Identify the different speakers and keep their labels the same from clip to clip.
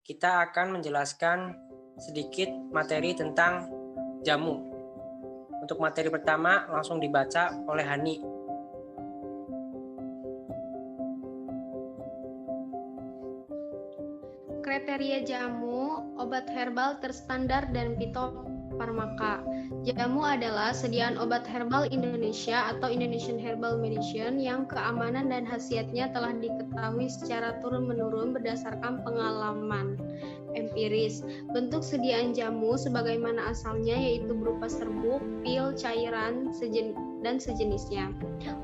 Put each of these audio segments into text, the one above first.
Speaker 1: kita akan menjelaskan sedikit materi tentang jamu. Untuk materi pertama langsung dibaca oleh Hani.
Speaker 2: Kriteria jamu, obat herbal terstandar dan fitofarmaka. Jamu adalah sediaan obat herbal Indonesia atau Indonesian Herbal Medicine yang keamanan dan khasiatnya telah diketahui secara turun-menurun berdasarkan pengalaman empiris. Bentuk sediaan jamu sebagaimana asalnya yaitu berupa serbuk, pil, cairan, dan sejenisnya.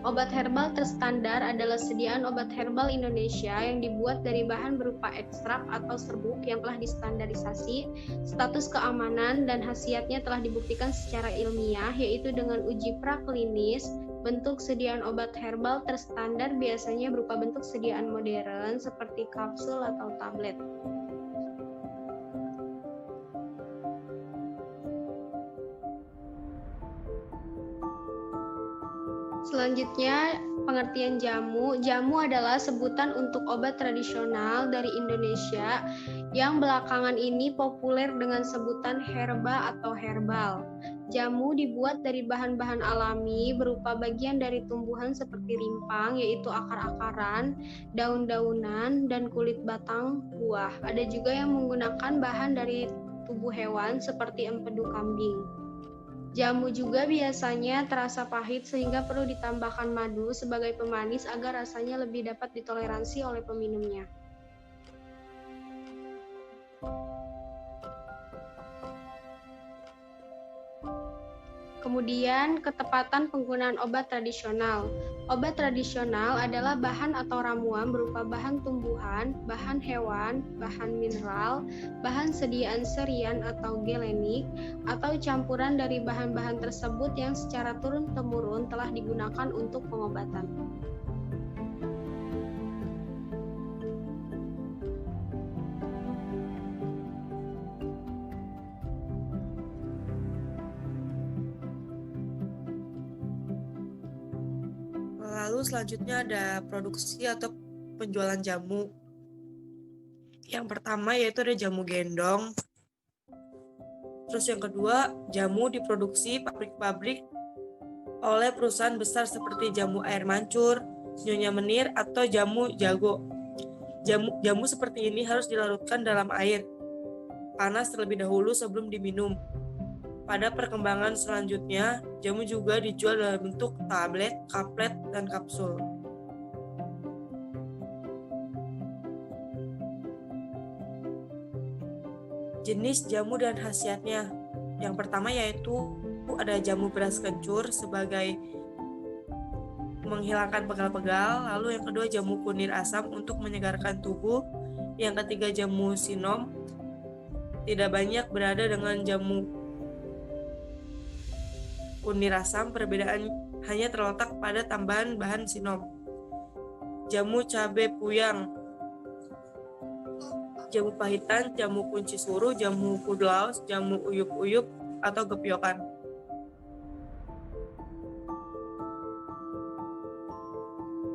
Speaker 2: Obat herbal terstandar adalah sediaan obat herbal Indonesia yang dibuat dari bahan berupa ekstrak atau serbuk yang telah distandarisasi, status keamanan dan khasiatnya telah dibuktikan secara ilmiah yaitu dengan uji praklinis. Bentuk sediaan obat herbal terstandar biasanya berupa bentuk sediaan modern seperti kapsul atau tablet. Selanjutnya, pengertian jamu. Jamu adalah sebutan untuk obat tradisional dari Indonesia yang belakangan ini populer dengan sebutan herba atau herbal. Jamu dibuat dari bahan-bahan alami berupa bagian dari tumbuhan seperti rimpang, yaitu akar-akaran, daun-daunan, dan kulit batang buah. Ada juga yang menggunakan bahan dari tubuh hewan seperti empedu kambing. Jamu juga biasanya terasa pahit sehingga perlu ditambahkan madu sebagai pemanis agar rasanya lebih dapat ditoleransi oleh peminumnya. Kemudian, ketepatan penggunaan obat tradisional. Obat tradisional adalah bahan atau ramuan berupa bahan tumbuhan, bahan hewan, bahan mineral, bahan sediaan serian atau gelenik, atau campuran dari bahan-bahan tersebut yang secara turun-temurun telah digunakan untuk pengobatan.
Speaker 3: Lalu selanjutnya ada produksi atau penjualan jamu. Yang pertama yaitu ada jamu gendong. Terus yang kedua, jamu diproduksi pabrik-pabrik oleh perusahaan besar seperti Jamu Air Mancur, Nyonya Menir, atau Jamu Jago. Jamu seperti ini harus dilarutkan dalam air panas terlebih dahulu sebelum diminum. Pada perkembangan selanjutnya, jamu juga dijual dalam bentuk tablet, kaplet, dan kapsul. Jenis jamu dan khasiatnya. Yang pertama yaitu ada jamu beras kencur sebagai menghilangkan pegal-pegal, lalu yang kedua jamu kunir asam untuk menyegarkan tubuh, yang ketiga jamu sinom tidak banyak berada dengan jamu kunir asam, perbedaan hanya terletak pada tambahan bahan sinom. Jamu cabe puyang, jamu pahitan, jamu kunci suruh, jamu kudlaus, jamu uyup-uyup atau gepiokan.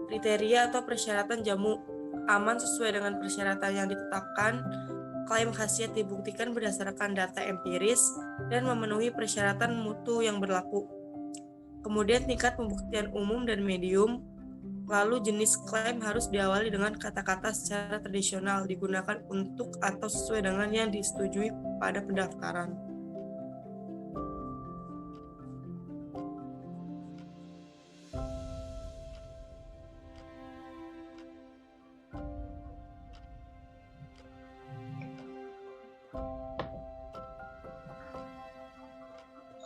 Speaker 3: Kriteria atau persyaratan jamu aman sesuai dengan persyaratan yang ditetapkan. Klaim khasiat dibuktikan berdasarkan data empiris dan memenuhi persyaratan mutu yang berlaku. Kemudian tingkat pembuktian umum dan medium. Lalu jenis klaim harus diawali dengan kata-kata secara tradisional digunakan untuk atau sesuai dengan yang disetujui pada pendaftaran.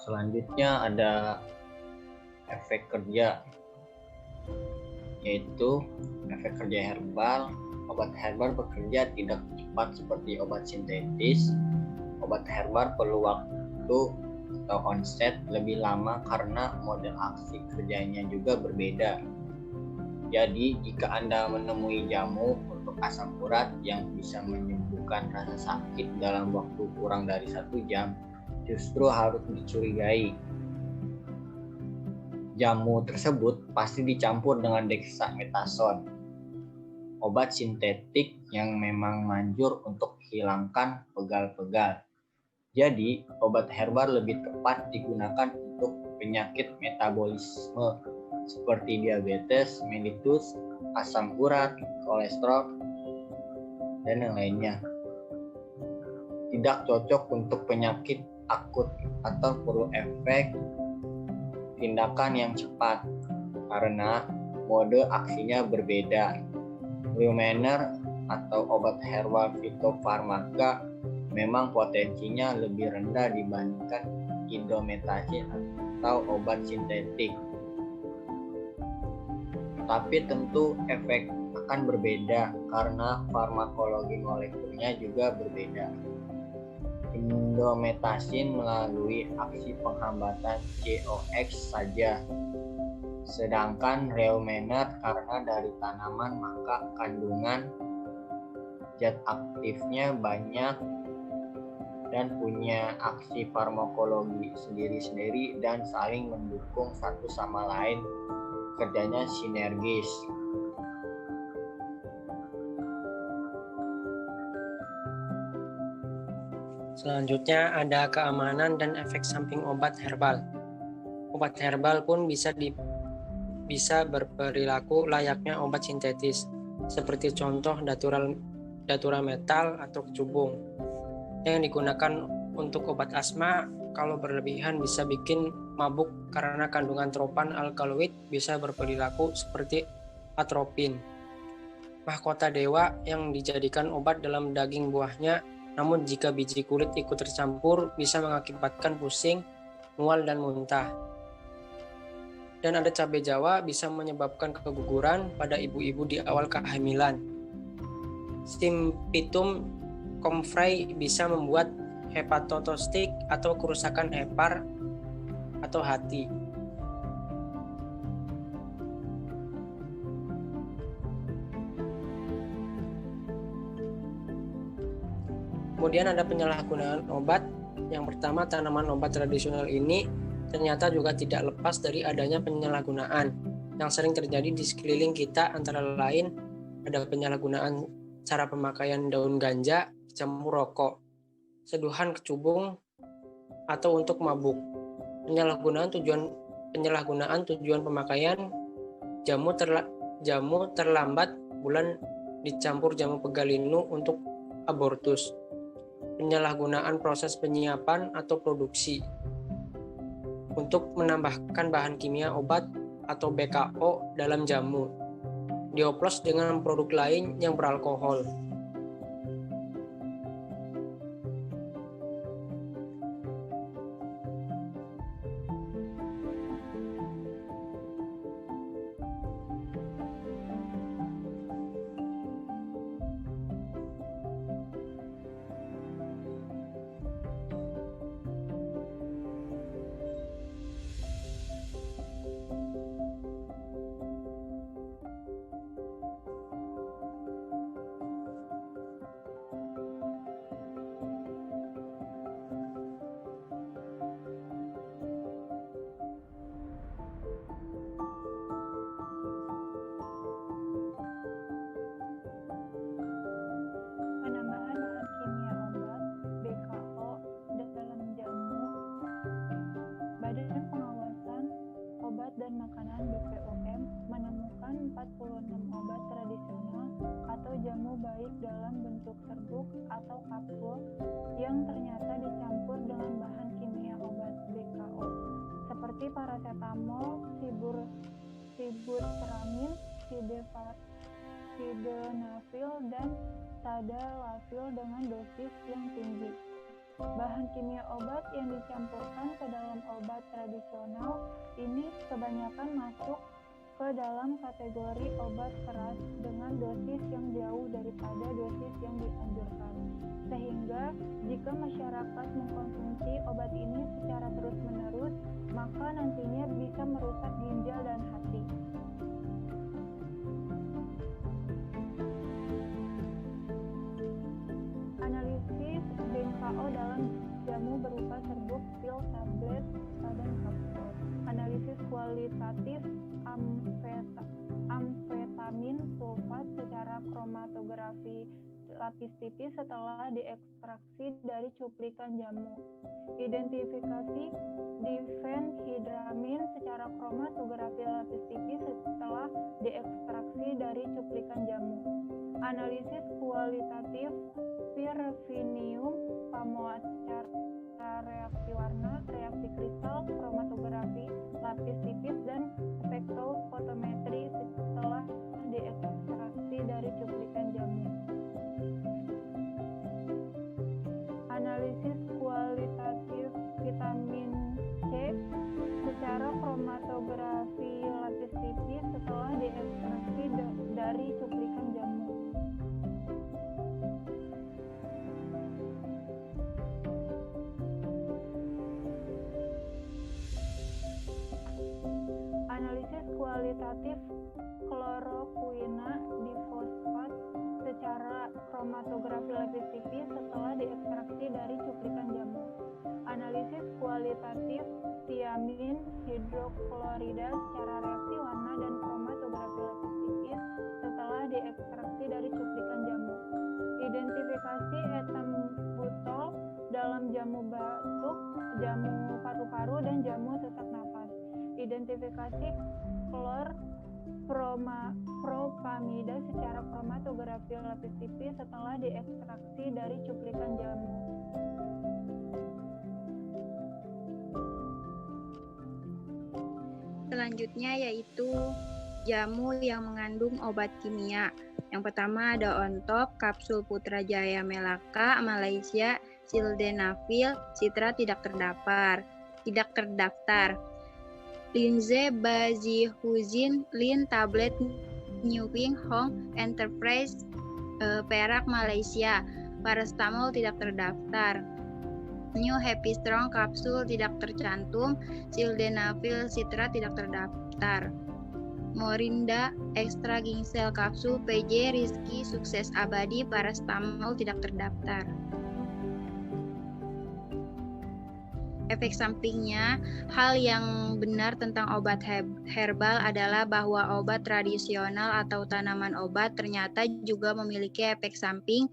Speaker 4: Selanjutnya ada efek kerja, yaitu efek kerja herbal. Obat herbal bekerja tidak cepat seperti obat sintetis. Obat herbal perlu waktu atau onset lebih lama karena model aksi kerjanya juga berbeda. Jadi jika Anda menemui jamu untuk asam urat yang bisa menyembuhkan rasa sakit dalam waktu kurang dari 1 jam, justru harus dicurigai. Jamu tersebut pasti dicampur dengan dexamethasone. obat sintetik yang memang manjur untuk hilangkan pegal-pegal. Jadi, obat herbal lebih tepat digunakan untuk penyakit metabolisme seperti diabetes, mellitus, asam urat, kolesterol, dan yang lainnya. Tidak cocok untuk penyakit akut atau perlu efek tindakan yang cepat karena mode aksinya berbeda. Leuminer atau obat herbal fitofarmaka memang potensinya lebih rendah dibandingkan indomethacin atau obat sintetik. Tapi tentu efek akan berbeda karena farmakologi molekulnya juga berbeda. Indomethacin melalui aksi penghambatan COX saja, sedangkan leuminer karena dari tanaman maka kandungan zat aktifnya banyak dan punya aksi farmakologi sendiri-sendiri dan saling mendukung satu sama lain, kerjanya sinergis.
Speaker 1: Selanjutnya ada keamanan dan efek samping obat herbal. Obat herbal pun bisa berperilaku layaknya obat sintetis, seperti contoh datura metal atau kecubung yang digunakan untuk obat asma. Kalau berlebihan bisa bikin mabuk karena kandungan tropan alkaloid bisa berperilaku seperti atropin. Mahkota dewa yang dijadikan obat dalam daging buahnya, namun jika biji kulit ikut tercampur bisa mengakibatkan pusing, mual, dan muntah. Dan ada cabai Jawa bisa menyebabkan keguguran pada ibu-ibu di awal kehamilan. Simpitum comfrey bisa membuat hepatotostik atau kerusakan hepar atau hati. Kemudian ada penyalahgunaan obat. Yang pertama, tanaman obat tradisional ini ternyata juga tidak lepas dari adanya penyalahgunaan yang sering terjadi di sekeliling kita, antara lain ada penyalahgunaan cara pemakaian daun ganja campur rokok, seduhan kecubung, atau untuk mabuk. Penyalahgunaan tujuan pemakaian jamu terlambat bulan dicampur jamu pegalinu untuk abortus. Penyalahgunaan proses penyiapan atau produksi untuk menambahkan bahan kimia obat atau BKO dalam jamu, dioplos dengan produk lain yang beralkohol.
Speaker 5: Penambahan bahan kimia obat BKO dalam jamu. Badan Pengawasan Obat dan Makanan BPOM menemukan 46 obat tradisional atau jamu baik dalam bentuk serbuk atau kapsul yang ternyata dicampur dengan bahan kimia obat BKO seperti paracetamol, sibutramine, sildenafil, dan tadalafil dengan dosis yang tinggi. Bahan kimia obat yang dicampurkan ke dalam obat tradisional ini kebanyakan masuk ke dalam kategori obat keras dengan dosis yang jauh daripada dosis yang dianjurkan. Sehingga jika masyarakat mengkonsumsi obat ini secara terus-menerus, maka nantinya bisa merusak ginjal dan hati. Analisis BKO dalam jamu berupa serbuk, pil, tablet, dan kapsul. Analisis kualitatif amfetamin tiamin sulfat secara kromatografi lapis tipis setelah diekstraksi dari cuplikan jamu. Identifikasi difenhidramin secara kromatografi lapis tipis setelah diekstraksi dari cuplikan jamu. Analisis kualitatif Pirfinium pamoacara reaksi warna, reaksi kristal, kromatografi lapis tipis, dan spektrofotometri setelah diekstraksi dari cuplikan jamu. Analisis kualitatif vitamin C secara kromatografi lapis tipis setelah diekstraksi dari cuplikan jamu. Analisis kualitatif kloroquina difosfat secara kromatografi lapis tipis setelah diekstraksi dari cuplikan jamu. Analisis kualitatif tiamin hidroklorida secara reaksi warna dan kromatografi lapis tipis setelah diekstraksi dari cuplikan jamu. Identifikasi ethambutol dalam jamu batuk, jamu paru-paru, dan jamu sesak napas. Identifikasi propamida secara kromatografi lapis tipis setelah diekstraksi dari cuplikan jamu.
Speaker 6: Selanjutnya yaitu jamu yang mengandung obat kimia. Yang pertama ada OnTop, kapsul Putrajaya Melaka, Malaysia, Sildenafil, Citra tidak terdaftar. Linzebazihuzin, Lin tablet, New Wing Hong Enterprise, Perak, Malaysia. Paracetamol tidak terdaftar. New Happy Strong kapsul tidak tercantum. Sildenafil Citra tidak terdaftar. Morinda Extra Ginseng kapsul PJ Rizky Sukses Abadi. Paracetamol tidak terdaftar. Efek sampingnya, hal yang benar tentang obat herbal adalah bahwa obat tradisional atau tanaman obat ternyata juga memiliki efek samping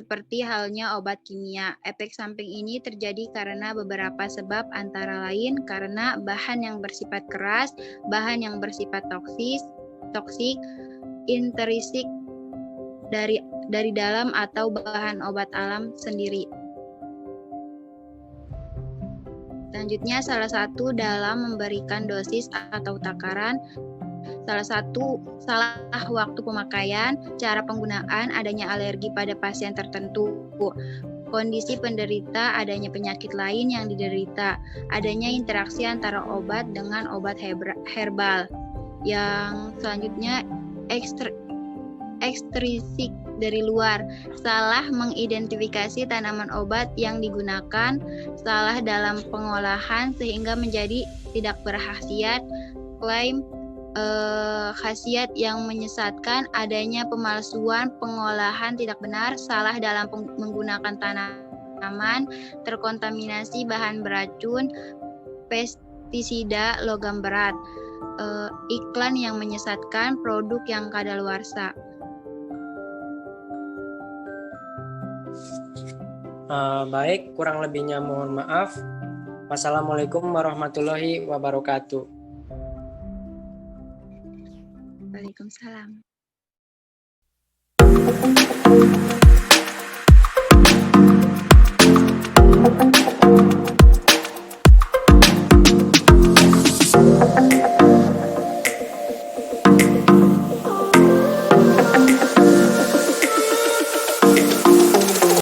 Speaker 6: seperti halnya obat kimia. Efek samping ini terjadi karena beberapa sebab, antara lain karena bahan yang bersifat keras, bahan yang bersifat toksik, intrinsik dari dalam atau bahan obat alam sendiri. Selanjutnya, salah satu dalam memberikan dosis atau takaran, salah waktu pemakaian, cara penggunaan, adanya alergi pada pasien tertentu, kondisi penderita, adanya penyakit lain yang diderita, adanya interaksi antara obat dengan obat herbal. Yang selanjutnya, ekstrinsik dari luar, salah mengidentifikasi tanaman obat yang digunakan, salah dalam pengolahan sehingga menjadi tidak berkhasiat, klaim khasiat yang menyesatkan, adanya pemalsuan, pengolahan tidak benar, salah dalam menggunakan tanaman, terkontaminasi bahan beracun, pestisida, logam berat, iklan yang menyesatkan, produk yang kadaluarsa.
Speaker 1: Baik, kurang lebihnya mohon maaf. Wassalamualaikum warahmatullahi wabarakatuh.
Speaker 6: Waalaikumsalam.